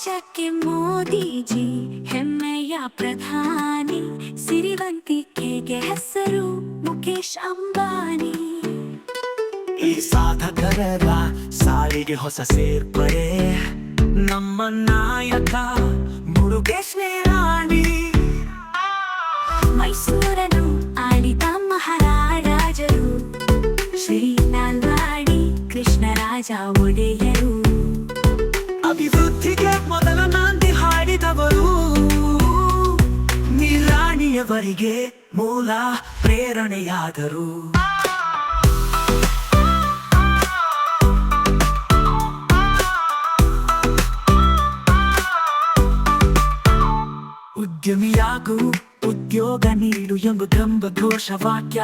ರಾಜ್ಯಕ್ಕೆ ಮೋದಿಜಿ ಹೆಮ್ಮೆಯ ಪ್ರಧಾನಿ, ಸಿರಿವಂತಿಕೆಗೆ ಹೆಸರು ಮುಖೇಶ್ ಅಂಬಾನಿ. ಈ ಸಾಧಕರ ಸಾಲಿಗೆ ಹೊಸ ಸೇರ್ಪಡೆ ನಮ್ಮ ನಾಯಕ ಮುರುಗೇಶ್ ನಿರಾಣಿ. ಮೈಸೂರನ್ನು ಆಳಿದ ಮಹಾರಾಜರು ಶ್ರೀ ನಾಲ್ವಾಡಿ ಕೃಷ್ಣರಾಜ ಒಡೆಯರು. ಅಭಿವೃದ್ಧಿಗೆ ಮೊದಲ ನಾಂದಿ ಹಾಡಿದವರು, ನಿರಾಣಿಯವರಿಗೆ ಮೂಲ ಪ್ರೇರಣೆಯಾದರು. ಉದ್ಯಮಿಯಾಗು ಉದ್ಯೋಗ ನೀಡು ಎಂಬ ಗಂಭ ಘೋಷವಾಕ್ಯ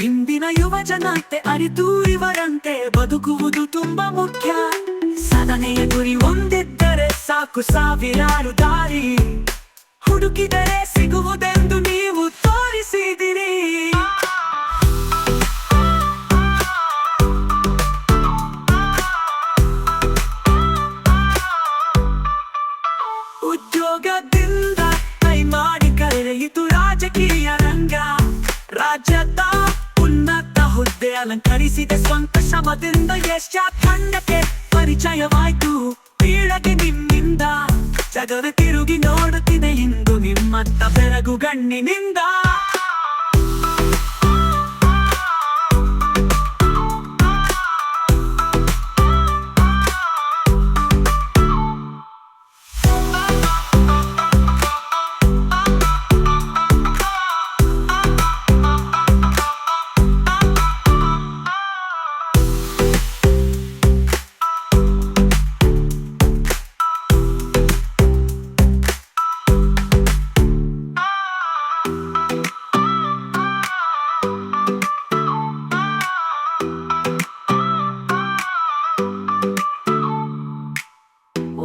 ಇಂದಿನ ಯುವ ಜನತೆ ಅರಿತು ಇವರಂತೆ ಬದುಕುವುದು ತುಂಬಾ ಮುಖ್ಯ. ಸಾಧನೆಯ ಗುರಿ ಹೊಂದಿದ್ದರೆ ಸಾಕು, ಸಾವಿರಾರು ದಾರಿ ಹುಡುಕಿದರೆ ಸಿಗುವುದೆಂದು ನೀವು ತೋರಿಸಿದಿರಿ. ಉದ್ಯೋಗದಿಂದ ಕೈ ಮಾಡಿ ಕರೆಯಿತು ರಾಜಕೀಯ ರಂಗ, ರಾಜ್ಯದ ಉನ್ನತ ಹುದ್ದೆ ಅಲಂಕರಿಸಿದೆ ಸ್ವಂತ ಶ್ರಮದಿಂದ. ಯಶ ತಂಡಕ್ಕೆ ಪರಿಚಯವಾಯ್ತು ಪೀಳಗೆ ನಿಮ್ಮಿಂದ, ಜಗದ ತಿರುಗಿ ನೋಡುತ್ತಿದೆ ಇಂದು ನಿಮ್ಮತ್ತ ಬೆರಗು ಗಣ್ಣಿನಿಂದ.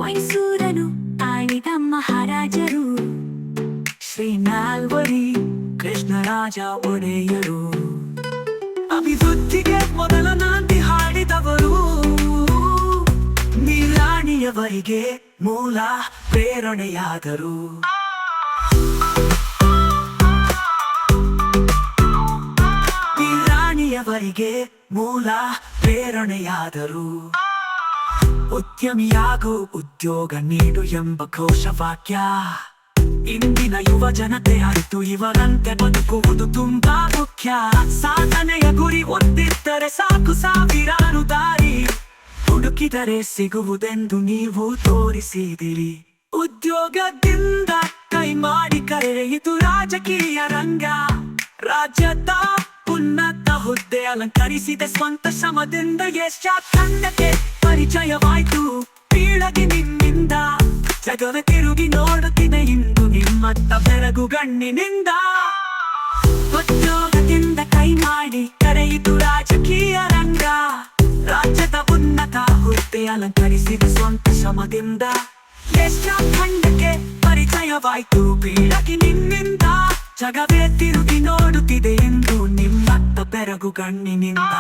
ಮೈಸೂರನ್ನು ಆಳಿದ ಮಹಾರಾಜರು ಶ್ರೀ ನಾಲ್ವಡಿ ಕೃಷ್ಣರಾಜ ಒಡೆಯರು. ಅಭಿವೃದ್ಧಿಗೆ ಮೊದಲ ನಾಂದಿ ಹಾಡಿದವರು, ನಿರಾಣಿಯವರಿಗೆ ಮೂಲ ಪ್ರೇರಣೆಯಾದರು. ನಿರಾಣಿಯವರಿಗೆ ಮೂಲ ಪ್ರೇರಣೆಯಾದರು. ಉದ್ಯಮಿಯಾಗು ಉದ್ಯೋಗ ನೀಡು ಎಂಬ ಘೋಷವಾಕ್ಯ ಇಂದಿನ ಯುವ ಜನತೆ ಅರಿತು ಇವರಂತೆ ಬದುಕುವುದು ತುಂಬಾ ಮುಖ್ಯ. ಸಾಧನೆಯ ಗುರಿ ಹೊಂದಿದ್ದರೆ ಸಾಕು, ಸಾವಿರಾರು ದಾರಿ ಹುಡುಕಿದರೆ ಸಿಗುವುದೆಂದು ನೀವು ತೋರಿಸಿದಿರಿ. ಉದ್ಯೋಗದಿಂದ ಕೈ ಮಾಡಿ ಕರೆಯಿತು ರಾಜಕೀಯ ರಂಗ, ರಾಜ್ಯದ ಉನ್ನತ ಹುದ್ದೆ ಅಲಂಕರಿಸಿದೆ ಸ್ವಂತ ಶ್ರಮದಿಂದ. ಯಶ ತಂಡಕ್ಕೆ ಪರಿಚಯವಾಯ್ತು ಪೀಳಗೆ ನಿಮ್ಮಿಂದ, ಜಗದ ತಿರುಗಿ ನೋಡುತ್ತಿದೆ ಇಂದು ನಿಮ್ಮತ್ತ ಬೆರಗು ಗಣ್ಣಿನಿಂದ. ಉದ್ಯೋಗದಿಂದ ಕೈ ಮಾಡಿ ಕರೆಯಿತು ರಾಜಕೀಯ ರಂಗ, ರಾಜ್ಯದ ಉನ್ನತ ಹುದ್ದೆ ಅಲಂಕರಿಸಿದ ಸ್ವಂತ ಶ್ರಮದಿಂದ. ಯಶ ತಂಡಕ್ಕೆ ಪರಿಚಯವಾಯ್ತು ಪೀಳಗೆ ನಿಮ್ಮಿಂದ, ಜಗವೇ ತಿರುಗಿ ನೋಡುತ್ತಿದೆ ಎಂದು ನಿಮ್ಮತ್ತ ಬೆರಗು ಗಣ್ಣಿನಿಂದ.